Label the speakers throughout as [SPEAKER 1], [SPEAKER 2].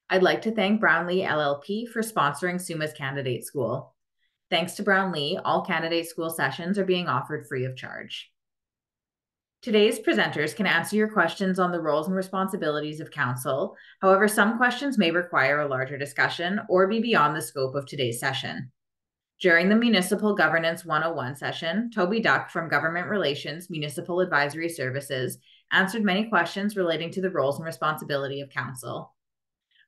[SPEAKER 1] I'd like to thank Brownlee LLP for sponsoring SUMA's Candidate School. Thanks to Brownlee, all Candidate School sessions are being offered free of charge. Today's presenters can answer your questions on the roles and responsibilities of council. However, some questions may require a larger discussion or be beyond the scope of today's session. During the Municipal Governance 101 session, Toby Duck from Government Relations Municipal Advisory Services answered many questions relating to the roles and responsibility of council.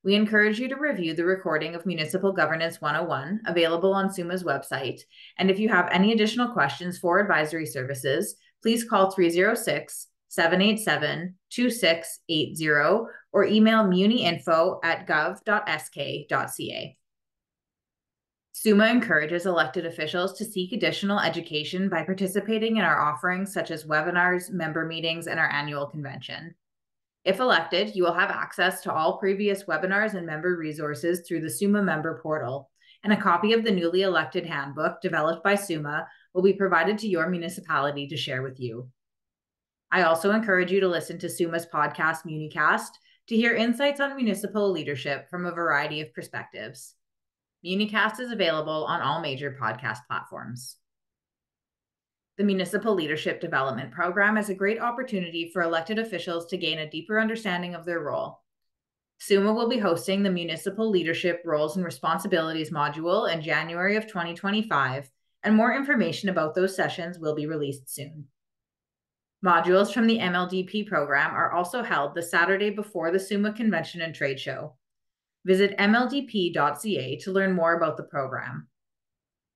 [SPEAKER 1] We encourage you to review the recording of Municipal Governance 101 available on SUMA's website. And if you have any additional questions for advisory services, please call 306-787-2680 or email muniinfo@gov.sk.ca. SUMA encourages elected officials to seek additional education by participating in our offerings such as webinars, member meetings, and our annual convention. If elected, you will have access to all previous webinars and member resources through the SUMA member portal, and a copy of the newly elected handbook developed by SUMA will be provided to your municipality to share with you. I also encourage you to listen to SUMA's podcast, Municast, to hear insights on municipal leadership from a variety of perspectives. Municast is available on all major podcast platforms. The Municipal Leadership Development Program is a great opportunity for elected officials to gain a deeper understanding of their role. SUMA will be hosting the Municipal Leadership Roles and Responsibilities module in January of 2025, and more information about those sessions will be released soon. Modules from the MLDP program are also held the Saturday before the SUMA Convention and Trade Show. Visit mldp.ca to learn more about the program.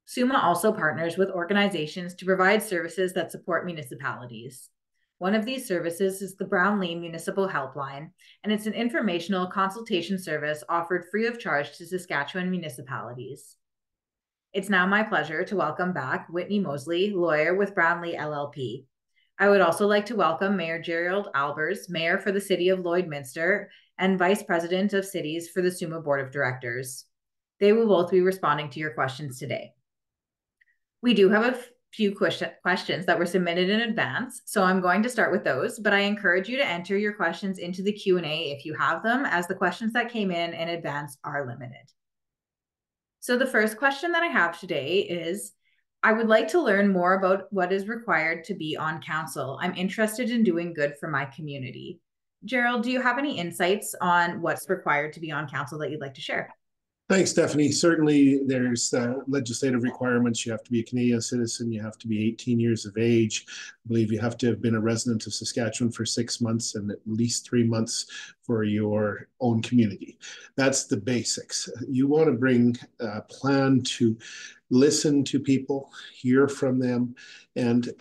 [SPEAKER 1] SUMA also partners with organizations to provide services that support municipalities. One of these services is the Brownlee Municipal Helpline, and it's an informational consultation service offered free of charge to Saskatchewan municipalities. It's now my pleasure to welcome back Whitney Mosley, lawyer with Brownlee LLP. I would also like to welcome Mayor Gerald Albers, Mayor for the City of Lloydminster, and Vice President of Cities for the SUMA Board of Directors. They will both be responding to your questions today. We do have a few questions that were submitted in advance, so I'm going to start with those, but I encourage you to enter your questions into the Q&A if you have them, as the questions that came in advance are limited. So the first question that I have today is, I would like to learn more about what is required to be on council. I'm interested in doing good for my community. Gerald, do you have any insights on what's required to be on council that you'd like to share?
[SPEAKER 2] Thanks, Stephanie. Certainly, there's legislative requirements. You have to be a Canadian citizen. You have to be 18 years of age. I believe you have to have been a resident of Saskatchewan for 6 months and at least 3 months for your own community. That's the basics. You want to bring a plan to listen to people, hear from them, and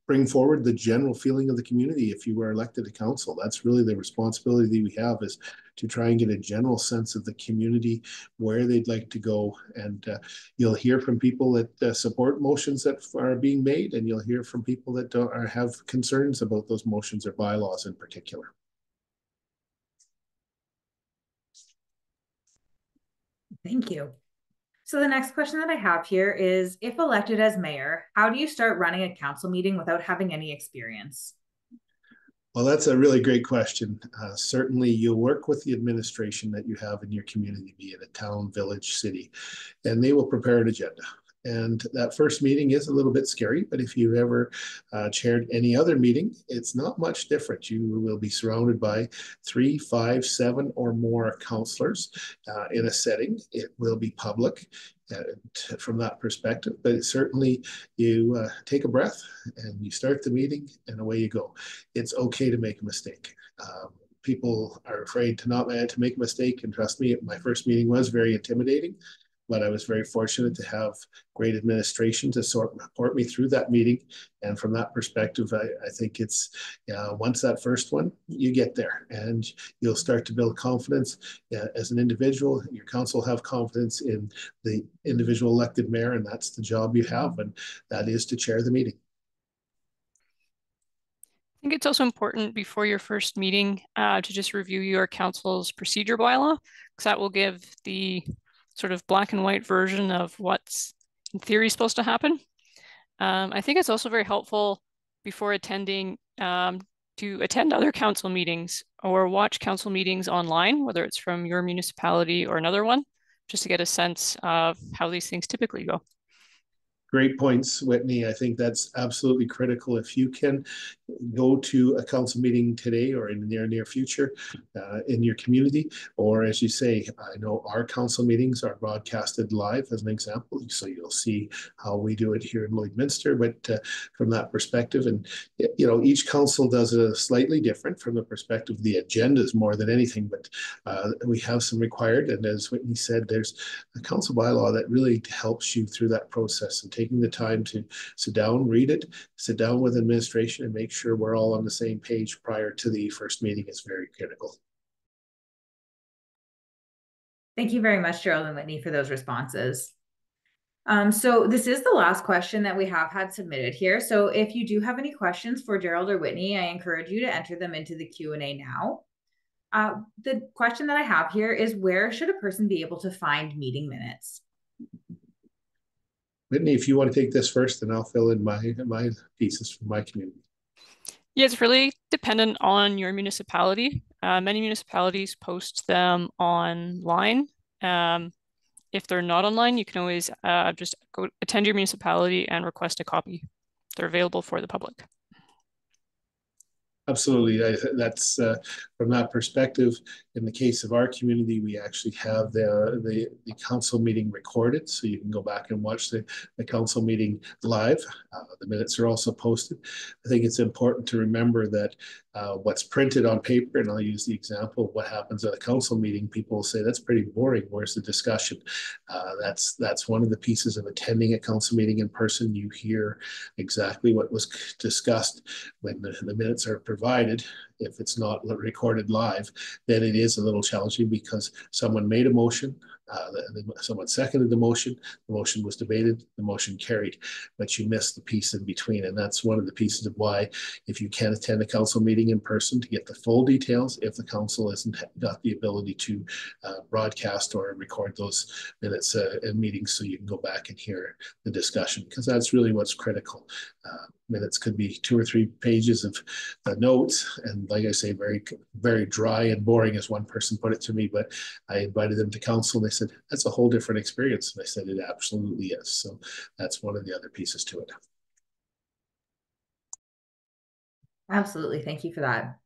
[SPEAKER 2] bring forward the general feeling of the community if you were elected to council. That's really the responsibility that we have, is to try and get a general sense of the community, where they'd like to go. And you'll hear from people that support motions that are being made, and you'll hear from people that have concerns about those motions or bylaws in particular.
[SPEAKER 1] Thank you. So the next question that I have here is, if elected as mayor, how do you start running a council meeting without having any experience?
[SPEAKER 2] Well, that's a really great question. Certainly, you'll work with the administration that you have in your community, be it a town, village, city, and they will prepare an agenda. And that first meeting is a little bit scary, but if you've ever chaired any other meeting, it's not much different. You will be surrounded by 3, 5, 7 or more councillors in a setting. It will be public from that perspective, but certainly you take a breath and you start the meeting and away you go. It's okay to make a mistake. People are afraid to make a mistake, and trust me, my first meeting was very intimidating. But I was very fortunate to have great administration to support me through that meeting. And from that perspective, I think it's once that first one, you get there and you'll start to build confidence as an individual. Your council have confidence in the individual elected mayor, and that's the job you have, and that is to chair the meeting.
[SPEAKER 3] I think it's also important before your first meeting to just review your council's procedure bylaw, because that will give the sort of black and white version of what's in theory supposed to happen. I think it's also very helpful before attending to attend other council meetings or watch council meetings online, whether it's from your municipality or another one, just to get a sense of how these things typically go.
[SPEAKER 2] Great points, Whitney. I think that's absolutely critical. If you can go to a council meeting today or in the near future in your community, or as you say, I know our council meetings are broadcasted live as an example, so you'll see how we do it here in Lloydminster. But from that perspective, and each council does it slightly different from the perspective of the agendas more than anything. But we have some required, and as Whitney said, there's a council bylaw that really helps you through that process, and taking the time to sit down, read it, sit down with administration, and make sure we're all on the same page prior to the first meeting is very critical.
[SPEAKER 1] Thank you very much, Gerald and Whitney, for those responses. So this is the last question that we have had submitted here. So if you do have any questions for Gerald or Whitney, I encourage you to enter them into the Q&A now. The question that I have here is, where should a person be able to find meeting minutes?
[SPEAKER 2] Whitney, if you want to take this first, then I'll fill in my pieces from my community.
[SPEAKER 3] Yeah, it's really dependent on your municipality. Many municipalities post them online. If they're not online, you can always just go attend your municipality and request a copy. They're available for the public.
[SPEAKER 2] Absolutely. That's from that perspective. In the case of our community, we actually have the council meeting recorded, so you can go back and watch the council meeting live. The minutes are also posted. I think it's important to remember that what's printed on paper, and I'll use the example of what happens at a council meeting, people will say, that's pretty boring. Where's the discussion? That's one of the pieces of attending a council meeting in person. You hear exactly what was discussed when the minutes are provided. If it's not recorded live, then it is a little challenging because someone made a motion, someone seconded the motion was debated, the motion carried, but you missed the piece in between. And that's one of the pieces of why, if you can attend a council meeting in person to get the full details, if the council hasn't got the ability to broadcast or record those minutes and meetings, so you can go back and hear the discussion, because that's really what's critical. Minutes could be 2 or 3 pages of notes, and like I say, very, very dry and boring, as one person put it to me. But I invited them to council, and they said, that's a whole different experience. And I said, it absolutely is. So that's one of the other pieces to it.
[SPEAKER 1] Absolutely. Thank you for that.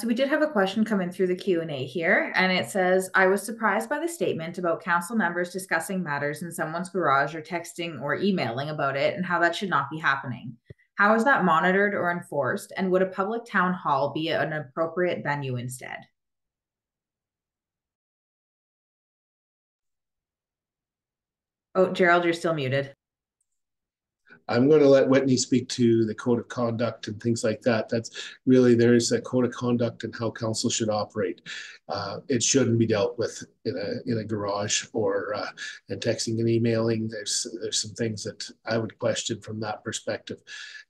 [SPEAKER 1] So we did have a question come in through the Q&A here, and it says, I was surprised by the statement about council members discussing matters in someone's garage or texting or emailing about it, and how that should not be happening. How is that monitored or enforced? And would a public town hall be an appropriate venue instead? Oh, Gerald, you're still muted.
[SPEAKER 2] I'm going to let Whitney speak to the code of conduct and things like that. That's really, there's a code of conduct and how council should operate. It shouldn't be dealt with in a garage or and texting and emailing. There's some things that I would question from that perspective.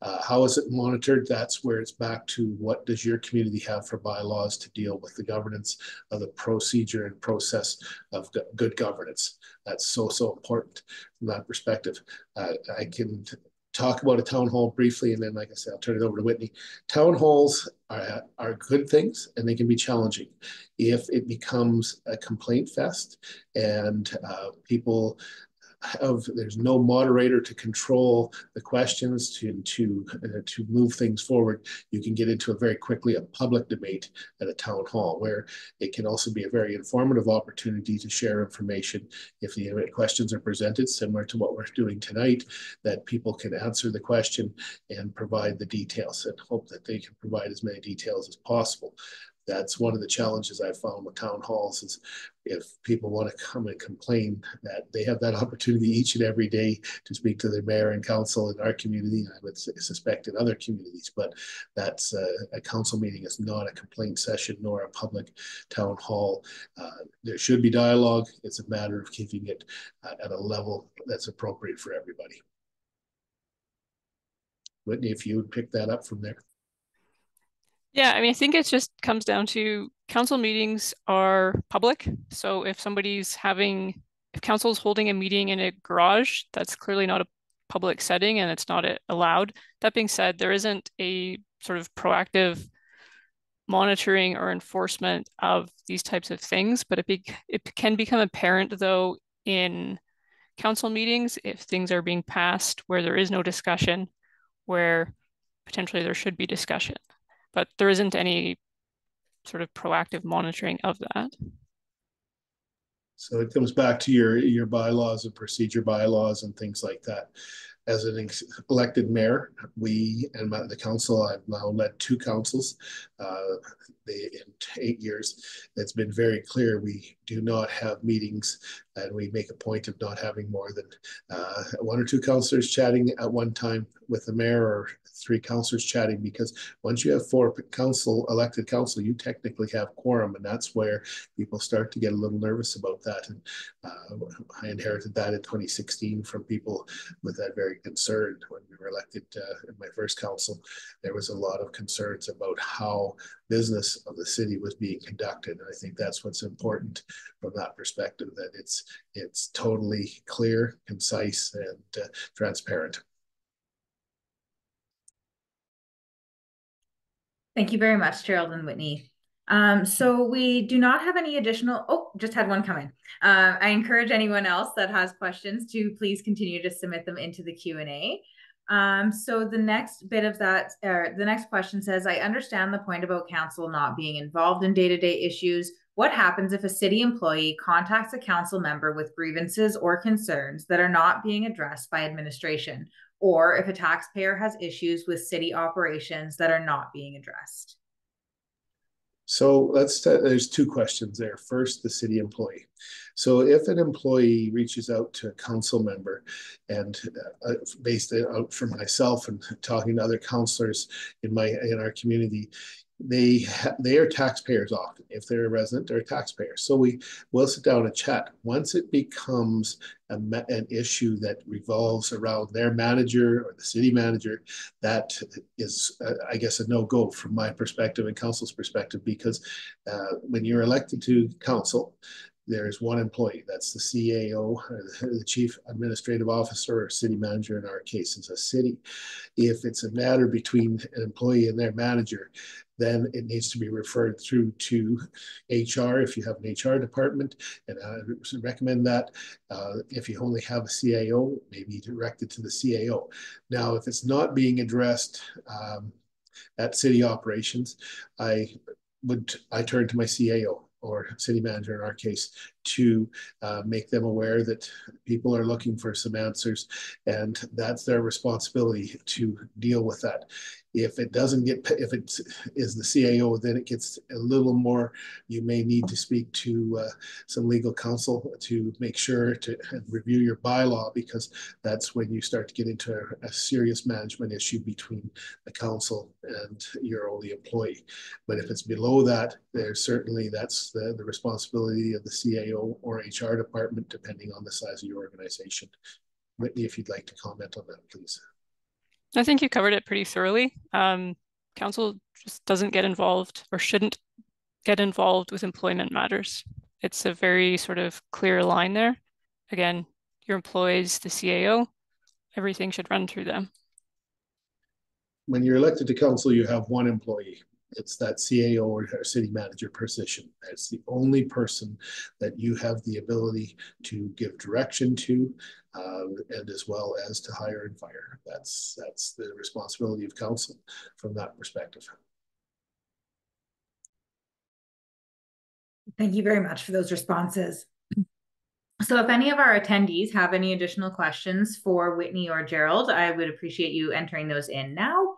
[SPEAKER 2] How is it monitored? That's where it's back to, what does your community have for bylaws to deal with the governance of the procedure and process of good governance? That's so important from that perspective. I can talk about a town hall briefly, and then, like I said, I'll turn it over to Whitney. Town halls are good things, and they can be challenging if it becomes a complaint fest and people there's no moderator to control the questions to move things forward. You can get into very quickly a public debate at a town hall, where it can also be a very informative opportunity to share information. If the questions are presented similar to what we're doing tonight, that people can answer the question and provide the details, and hope that they can provide as many details as possible. That's one of the challenges I found with town halls, is if people want to come and complain, that they have that opportunity each and every day to speak to their mayor and council in our community, and I would suspect in other communities. But that's a council meeting is not a complaint session nor a public town hall. There should be dialogue. It's a matter of keeping it at a level that's appropriate for everybody. Whitney, if you would pick that up from there.
[SPEAKER 3] Yeah, I mean, I think it just comes down to, council meetings are public. So if council's holding a meeting in a garage, that's clearly not a public setting, and it's not allowed. That being said, there isn't a sort of proactive monitoring or enforcement of these types of things, but it can become apparent though in council meetings if things are being passed where there is no discussion, where potentially there should be discussion, but there isn't any sort of proactive monitoring of that.
[SPEAKER 2] So it comes back to your bylaws and procedure bylaws and things like that. As an elected mayor, we and the council, I've now led 2 councils in 8 years. It's been very clear we do not have meetings, and we make a point of not having more than 1 or 2 councillors chatting at one time with the mayor, or 3 councillors chatting, because once you have 4 elected council, you technically have quorum, and that's where people start to get a little nervous about that. And I inherited that in 2016 from people with that very concern. When we were elected in my first council, there was a lot of concerns about how business of the city was being conducted, and I think that's what's important from that perspective, that it's totally clear, concise, and transparent.
[SPEAKER 1] Thank you very much, Gerald and Whitney. So we do not have any additional, just had one come in. I encourage anyone else that has questions to please continue to submit them into the Q&A. So the next bit of that, the next question says, I understand the point about council not being involved in day-to-day issues. What happens if a city employee contacts a council member with grievances or concerns that are not being addressed by administration, or if a taxpayer has issues with city operations that are not being addressed?
[SPEAKER 2] So there's 2 questions there. First, the city employee. So if an employee reaches out to a council member, and based out from myself and talking to other councillors in our community, they are taxpayers often. If they're a resident, they're a taxpayer. So we will sit down and chat. Once it becomes an issue that revolves around their manager or the city manager, that is, I guess, a no-go from my perspective and council's perspective, because when you're elected to council, there's 1 employee. That's the CAO, or the Chief Administrative Officer, or city manager in our case is a city. If it's a matter between an employee and their manager, then it needs to be referred through to HR if you have an HR department, and I recommend that. If you only have a CAO, maybe direct it to the CAO. Now, if it's not being addressed at city operations, I turn to my CAO, or city manager in our case, to make them aware that people are looking for some answers, and that's their responsibility to deal with that. If it is the CAO, then it gets a little more, you may need to speak to some legal counsel to make sure to review your bylaw, because that's when you start to get into a serious management issue between the council and your only employee. But if it's below that, that's the responsibility of the CAO or HR department, depending on the size of your organization. Whitney, if you'd like to comment on that, please.
[SPEAKER 3] I think you covered it pretty thoroughly. Council just doesn't get involved, or shouldn't get involved with employment matters. It's a very sort of clear line there. Again, your employees, the CAO, everything should run through them.
[SPEAKER 2] When you're elected to council, you have 1 employee. It's that CAO or city manager position. It's the only person that you have the ability to give direction to, and as well as to hire and fire. That's the responsibility of council from that perspective.
[SPEAKER 1] Thank you very much for those responses. So if any of our attendees have any additional questions for Whitney or Gerald, I would appreciate you entering those in now.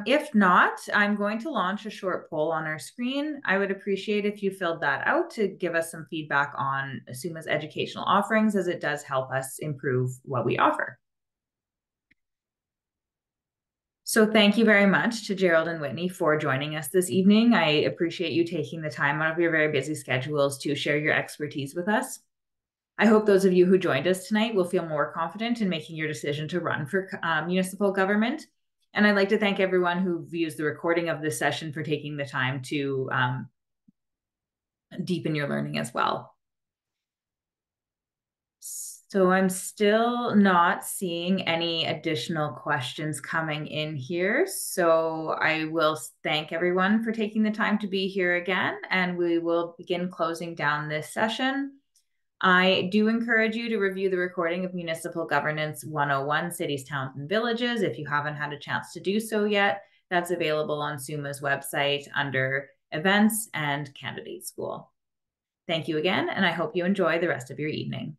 [SPEAKER 1] If not, I'm going to launch a short poll on our screen. I would appreciate if you filled that out to give us some feedback on SUMA's educational offerings, as it does help us improve what we offer. So thank you very much to Gerald and Whitney for joining us this evening. I appreciate you taking the time out of your very busy schedules to share your expertise with us. I hope those of you who joined us tonight will feel more confident in making your decision to run for municipal government. And I'd like to thank everyone who views the recording of this session for taking the time to deepen your learning as well. So I'm still not seeing any additional questions coming in here. So I will thank everyone for taking the time to be here again, and we will begin closing down this session. I do encourage you to review the recording of Municipal Governance 101 Cities, Towns, and Villages if you haven't had a chance to do so yet. That's available on SUMA's website under Events and Candidate School. Thank you again, and I hope you enjoy the rest of your evening.